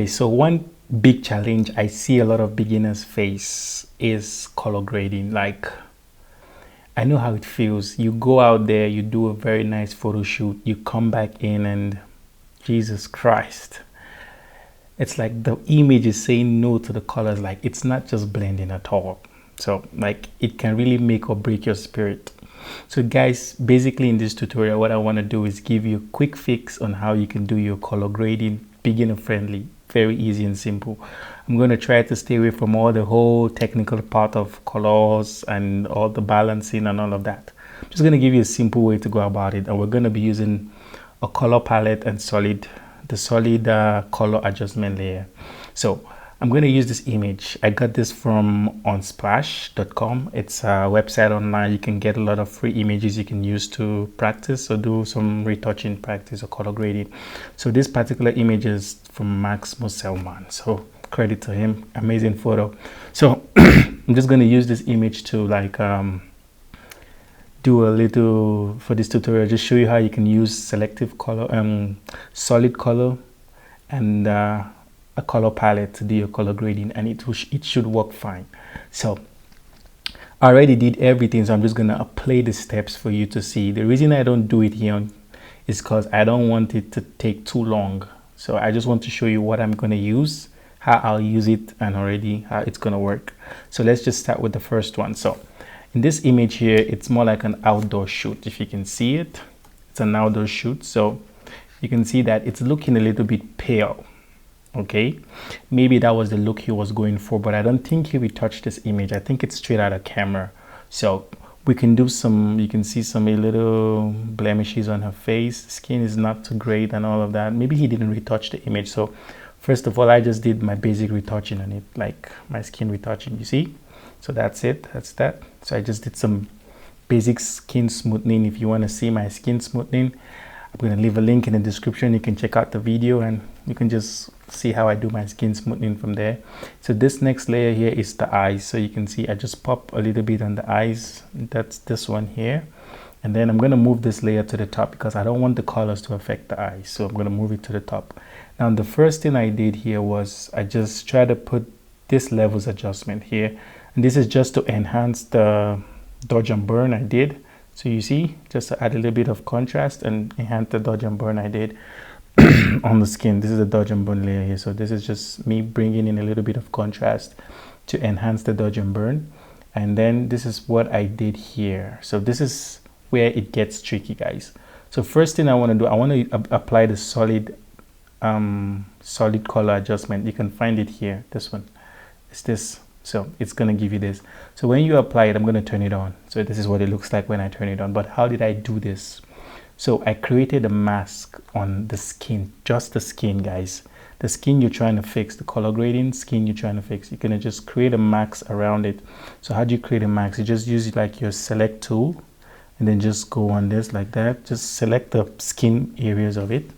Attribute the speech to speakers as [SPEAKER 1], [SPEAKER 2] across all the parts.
[SPEAKER 1] Okay, so one big challenge I see a lot of beginners face is color grading. Like, I know how it feels. You go out there, you do a very nice photo shoot, you come back in, and Jesus Christ, it's like the image is saying no to the colors. Like, it's not just blending at all. So, like, it can really make or break your spirit. So guys, basically in this tutorial, what I want to do is give you a quick fix on how you can do your color grading, beginner friendly, very easy and simple. I'm going to try to stay away from all the whole technical part of colors and all the balancing and all of that. I'm just going to give you a simple way to go about it, and we're going to be using a color palette and the solid color adjustment layer. So I'm going to use this image. I got this from unsplash.com. It's a website online. You can get a lot of free images you can use to practice or do some retouching practice or color grading. So this particular image is from Max Musselman. So credit to him. Amazing photo. So I'm just going to use this image to like do a little for this tutorial, just show you how you can use selective color, solid color, and a color palette to do your color grading, and it should work fine. So I already did everything, so I'm just gonna apply the steps for you to see. The reason I don't do it here is because I don't want it to take too long. So I just want to show you what I'm gonna use, how I'll use it, and already how it's gonna work. So let's just start with the first one. So in this image here, it's more like an outdoor shoot. If you can see it, it's an outdoor shoot. So you can see that it's looking a little bit pale. Okay, maybe that was the look he was going for, but I don't think he retouched this image. I think it's straight out of camera. So we can do some, you can see some little blemishes on her face. Skin is not too great and all of that. Maybe he didn't retouch the image. So first of all, I just did my basic retouching on it, like my skin retouching, you see? So that's it, that's that. So I just did some basic skin smoothing. If you want to see my skin smoothing, I'm going to leave a link in the description. You can check out the video and you can just see how I do my skin smoothing from there. So this next layer here is the eyes. So you can see I just pop a little bit on the eyes. That's this one here. And then I'm going to move this layer to the top because I don't want the colors to affect the eyes. So I'm going to move it to the top. Now the first thing I did here was I just try to put this levels adjustment here. And this is just to enhance the dodge and burn I did. So you see, just to add a little bit of contrast and enhance the dodge and burn I did on the skin. This is the dodge and burn layer here. So this is just me bringing in a little bit of contrast to enhance the dodge and burn. And then this is what I did here. So this is where it gets tricky, guys. So first thing I want to do, I want to apply the solid color adjustment. You can find it here. This one. It's this. So it's going to give you this. So when you apply it, I'm going to turn it on. So this is what it looks like when I turn it on. But how did I do this? So I created a mask on the skin, just the skin, guys. The skin you're trying to fix, the color grading skin you're trying to fix. You're going to just create a mask around it. So how do you create a mask? You just use like your select tool and then just go on this like that. Just select the skin areas of it.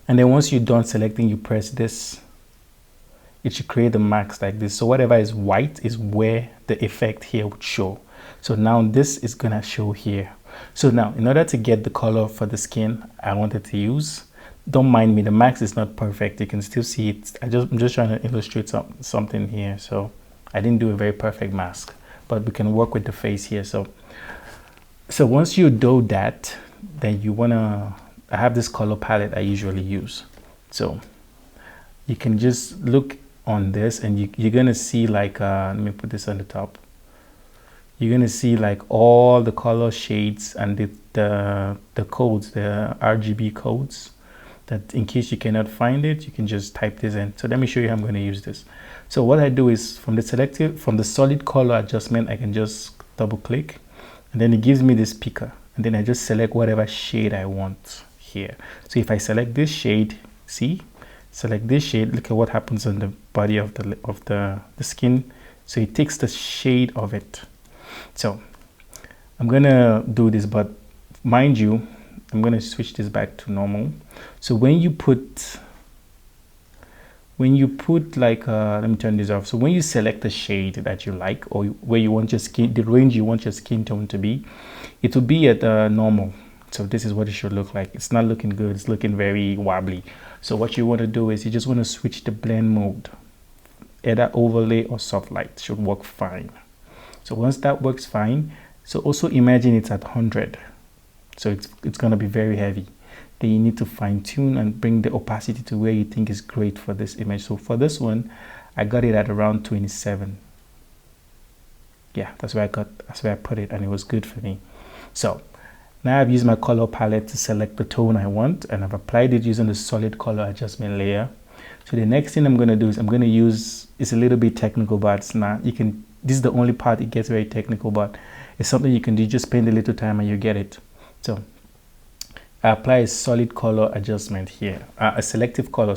[SPEAKER 1] And then once you're done selecting, you press this. It should create a mask like this. So whatever is white is where the effect here would show. So now this is going to show here. So now in order to get the color for the skin I wanted to use, don't mind me, the mask is not perfect. You can still see it. I'm just trying to illustrate something here. So I didn't do a very perfect mask, but we can work with the face here. So once you do that, then you want to, I have this color palette I usually use. So you can just look on this and you're gonna see like let me put this on the top. You're gonna see like all the color shades and the codes, the RGB codes, that in case you cannot find it, you can just type this in. So let me show you how I'm going to use this. So what I do is from the solid color adjustment, I can just double click and then it gives me this picker, and then I just select whatever shade I want here. So if I select this shade, see, select this shade, look at what happens on the body of the skin. So it takes the shade of it. So I'm gonna do this, but mind you, I'm gonna switch this back to normal. So when you put like let me turn this off. So when you select the shade that you like, or where you want your skin, the range you want your skin tone to be, it will be at normal So this is what it should look like. It's not looking good. It's looking very wobbly. So what you want to do is you just want to switch the blend mode. Either overlay or soft light should work fine. So once that works fine, so also imagine it's at 100. So it's going to be very heavy. Then you need to fine tune and bring the opacity to where you think is great for this image. So for this one, I got it at around 27. Yeah, that's where I put it, and it was good for me. So now I've used my color palette to select the tone I want, and I've applied it using the solid color adjustment layer. So the next thing I'm going to do is I'm going to use, it's a little bit technical, but it's not, this is the only part it gets very technical, but it's something you can do. Just spend a little time and you get it. So I apply a solid color adjustment here, a selective color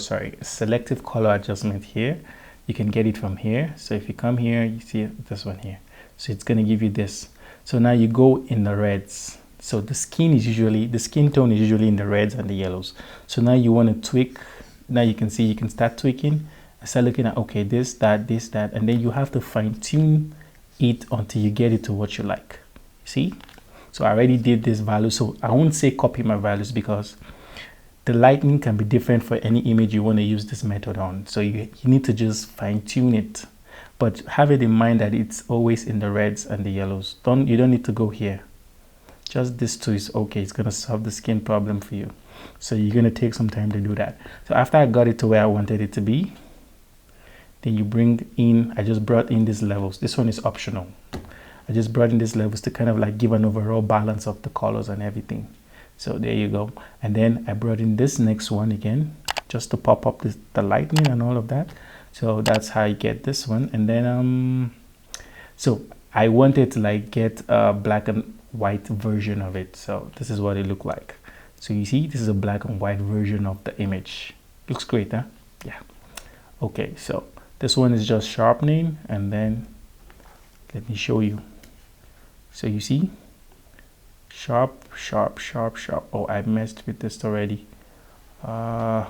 [SPEAKER 1] adjustment here. You can get it from here. So if you come here, you see this one here. So it's going to give you this. So now you go in the reds. So the skin tone is usually in the reds and the yellows. So now you want to tweak. Now you can see, you can start tweaking. I start looking at, okay, this, that, and then you have to fine tune it until you get it to what you like. See? So I already did this value. So I won't say copy my values because the lighting can be different for any image you want to use this method on. So you need to just fine tune it. But have it in mind that it's always in the reds and the yellows. You don't need to go here. Just this two is okay. It's going to solve the skin problem for you. So you're going to take some time to do that. So after I got it to where I wanted it to be, then you bring in, I just brought in these levels. This one is optional. I just brought in these levels to kind of like give an overall balance of the colors and everything. So there you go. And then I brought in this next one again, just to pop up the lightning and all of that. So that's how you get this one. And then, so I wanted to like get a black and white version of it. So this is what it looked like. So you see, this is a black and white version of the image. Looks great, huh? Yeah. Okay, so this one is just sharpening, and then let me show you. So you see, sharp, sharp, sharp, sharp. Oh, I messed with this already. Where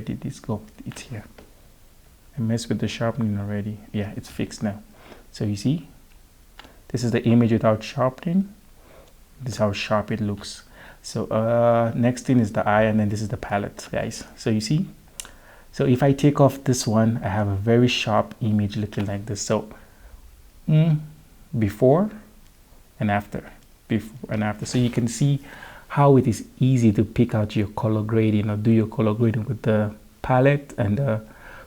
[SPEAKER 1] did this go? It's here. I messed with the sharpening already. Yeah, it's fixed now. So you see, this is the image without sharpening. This is how sharp it looks. So next thing is the eye, and then this is the palette, guys. So you see, so if I take off this one, I have a very sharp image looking like this. So before and after, so you can see how it is easy to pick out your color grading or do your color grading with the palette and the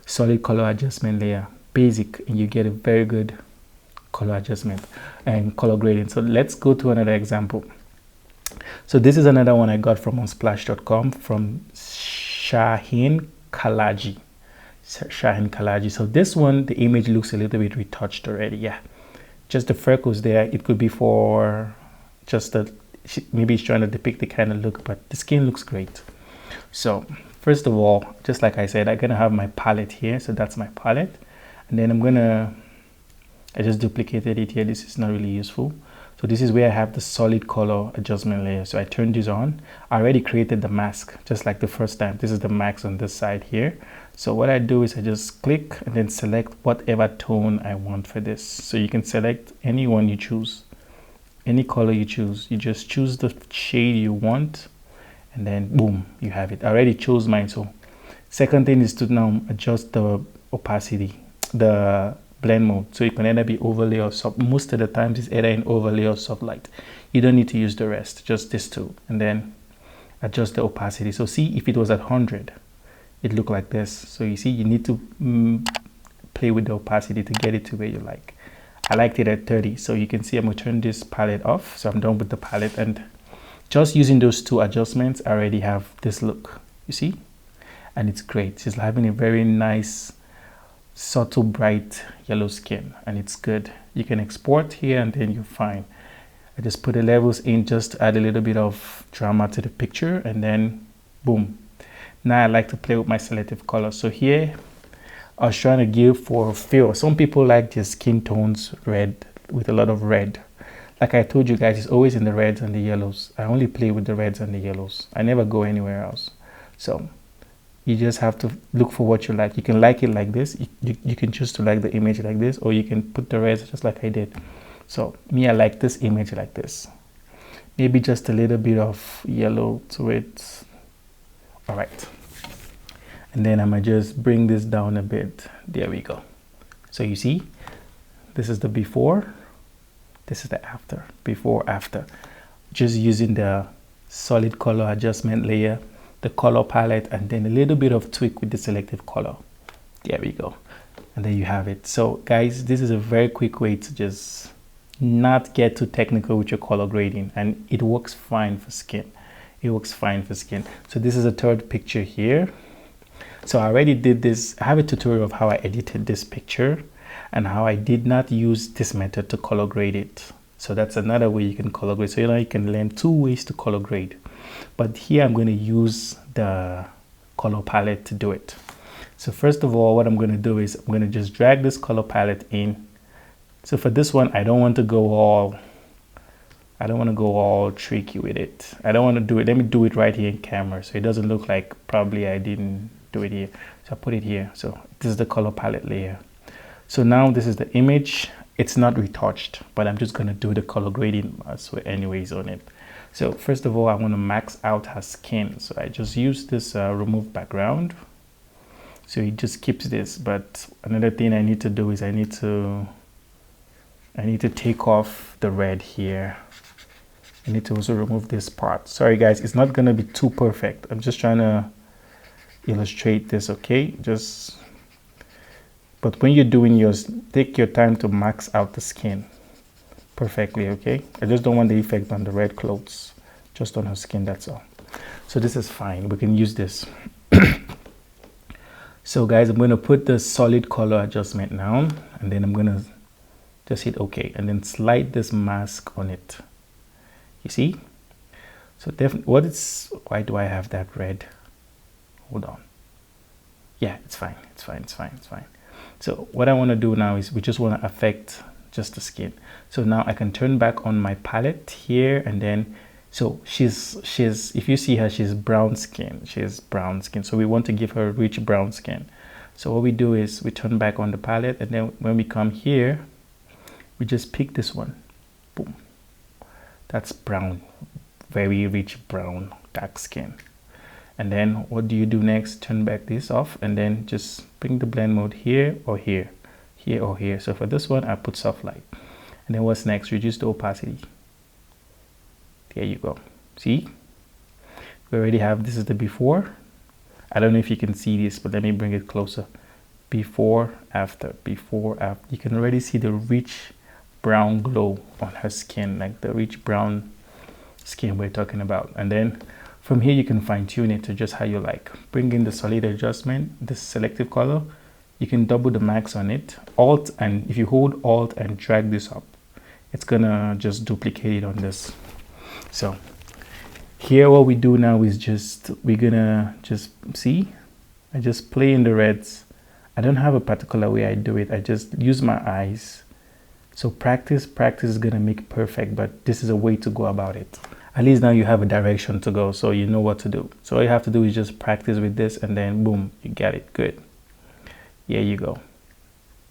[SPEAKER 1] solid color adjustment layer. Basic, and you get a very good color adjustment and color grading. So let's go to another example. So this is another one I got from unsplash.com from Shaheen Kalaji. So this one, the image looks a little bit retouched already. Yeah, just the freckles there. It could be for just maybe it's trying to depict the kind of look, but the skin looks great. So first of all, just like I said, I'm gonna have my palette here. So that's my palette, and then I just duplicated it here. This is not really useful. So this is where I have the solid color adjustment layer. So I turned this on. I already created the mask just like the first time. This is the mask on this side here. So what I do is I just click and then select whatever tone I want for this. So you can select any one you choose, any color you choose. You just choose the shade you want, and then boom, you have it. I already chose mine. So second thing is to now adjust the opacity, the blend mode. So it can either be overlay or soft. Most of the times it's either in overlay or soft light. You don't need to use the rest, just this two, and then adjust the opacity. So see, if it was at 100, it looked like this. So you see, you need to play with the opacity to get it to where you like. I liked it at 30. So you can see I'm gonna turn this palette off. So I'm done with the palette, and just using those two adjustments, I already have this look, you see? And it's great. It's having a very nice, subtle, bright yellow skin, and it's good. You can export here, and then you're fine. I just put the levels in just to add a little bit of drama to the picture, and then boom. Now I like to play with my selective color. So here I was trying to give for feel. Some people like their skin tones red, with a lot of red. Like I told you guys, it's always in the reds and the yellows. I only play with the reds and the yellows. I never go anywhere else. So you just have to look for what you like. You can like it like this. You can choose to like the image like this, or you can put the reds just like I did. So me, I like this image like this, maybe just a little bit of yellow to it. All right, and then I'm gonna just bring this down a bit. There we go. So you see, this is the before, this is the after, before, after. Just using the solid color adjustment layer, the color palette, and then a little bit of tweak with the selective color. There we go. And then you have it. So guys, this is a very quick way to just not get too technical with your color grading, and it works fine for skin. It works fine for skin. So this is a third picture here. So I already did this. I have a tutorial of how I edited this picture and how I did not use this method to color grade it. So that's another way you can color grade. So you can learn 2 ways to color grade. But here I'm going to use the color palette to do it. So first of all, what I'm going to do is I'm going to just drag this color palette in. So for this one, I don't want to go all tricky with it. I don't want to do it. Let me do it right here in camera so it doesn't look like probably I didn't do it here. So I put it here. So this is the color palette layer. So now this is the image. It's not retouched, but I'm just going to do the color grading as well anyways on it. So first of all, I want to max out her skin. So I just use this remove background. So it just keeps this. But another thing I need to do is I need to take off the red here. I need to also remove this part. Sorry guys, it's not going to be too perfect. I'm just trying to illustrate this, okay? But when you're doing yours, take your time to max out the skin perfectly, okay? I just don't want the effect on the red clothes, just on her skin, that's all. So this is fine, we can use this. So guys, I'm going to put the solid color adjustment now, and then I'm going to just hit OK, and then slide this mask on it. You see? So definitely, why do I have that red? Hold on. Yeah, it's fine, it's fine, it's fine, it's fine. So what I want to do now is we just want to affect just the skin. So now I can turn back on my palette here, and then so she's if you see her, she's brown skin. She has brown skin. So we want to give her rich brown skin. So what we do is we turn back on the palette, and then when we come here, we just pick this one. Boom. That's brown, very rich brown, dark skin. And then what do you do next? Turn back this off, and then just bring the blend mode here or here, here or here. So for this one, I put soft light. And then what's next? Reduce the opacity. There you go. See? We already have, this is the before. I don't know if you can see this, but let me bring it closer. Before, after, before, after. You can already see the rich brown glow on her skin, like the rich brown skin we're talking about. And then from here, you can fine tune it to just how you like. Bring in the solid adjustment, the selective color. You can double the max on it. Alt, and if you hold Alt and drag this up, it's gonna just duplicate it on this. So here, what we do now is we're gonna just see, I just play in the reds. I don't have a particular way I do it. I just use my eyes. So practice is gonna make perfect, but this is a way to go about it. At least now you have a direction to go, so you know what to do. So all you have to do is just practice with this, and then boom, you get it. Good. Here you go.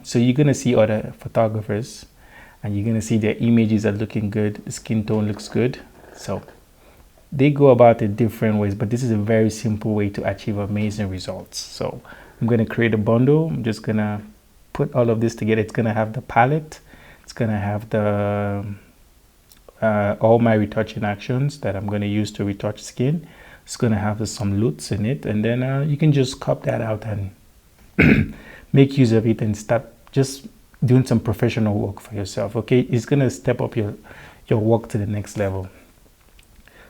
[SPEAKER 1] So you're gonna see other photographers, and you're gonna see their images are looking good, the skin tone looks good. So they go about it different ways, but this is a very simple way to achieve amazing results. So I'm gonna create a bundle. I'm just gonna put all of this together. It's gonna have the palette. It's gonna have the all my retouching actions that I'm going to use to retouch skin. It's going to have some LUTs in it, and then you can just cop that out and make use of it and start just doing some professional work for yourself. Okay, it's going to step up your work to the next level.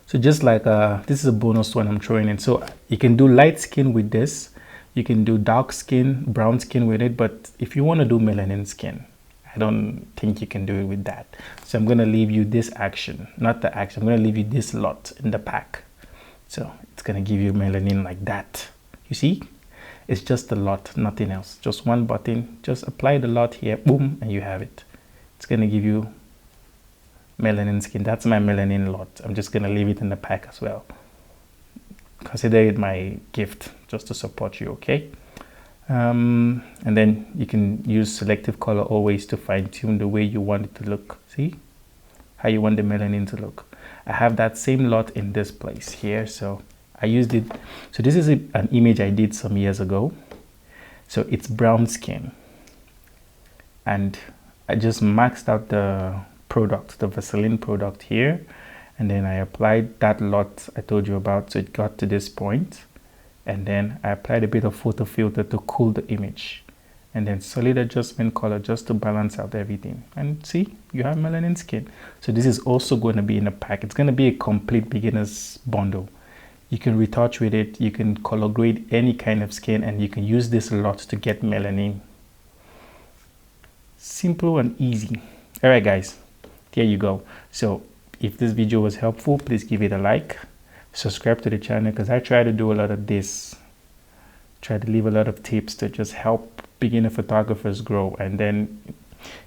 [SPEAKER 1] So just like this is a bonus one I'm throwing in. So you can do light skin with this, you can do dark skin, brown skin with it, but if you want to do melanin skin, I don't think you can do it with that. So I'm going to leave you this action, not the action. I'm going to leave you this lot in the pack. So it's going to give you melanin like that. You see? It's just a lot, nothing else. Just one button. Just apply the lot here. Boom. And you have it. It's going to give you melanin skin. That's my melanin lot. I'm just going to leave it in the pack as well. Consider it my gift just to support you, okay? And then you can use selective color always to fine tune the way you want it to look. See how you want the melanin to look. I have that same lot in this place here. So I used it. So this is an image I did some years ago. So it's brown skin, and I just maxed out the product, the Vaseline product here, and then I applied that lot I told you about. So it got to this point, and then I applied a bit of photo filter to cool the image, and then solid adjustment color just to balance out everything. And see, you have melanin skin. So this is also going to be in a pack. It's going to be a complete beginner's bundle. You can retouch with it, you can color grade any kind of skin, and you can use this lot to get melanin. Simple and easy. All right guys, there you go. So if this video was helpful, please give it a like, subscribe to the channel, because I try to do a lot of this, try to leave a lot of tips to just help beginner photographers grow. And then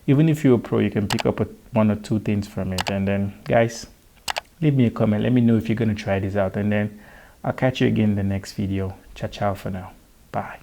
[SPEAKER 1] even if you're a pro, you can pick up one or two things from it. And then guys, leave me a comment, let me know if you're going to try this out, and then I'll catch you again in the next video. Ciao ciao for now. Bye.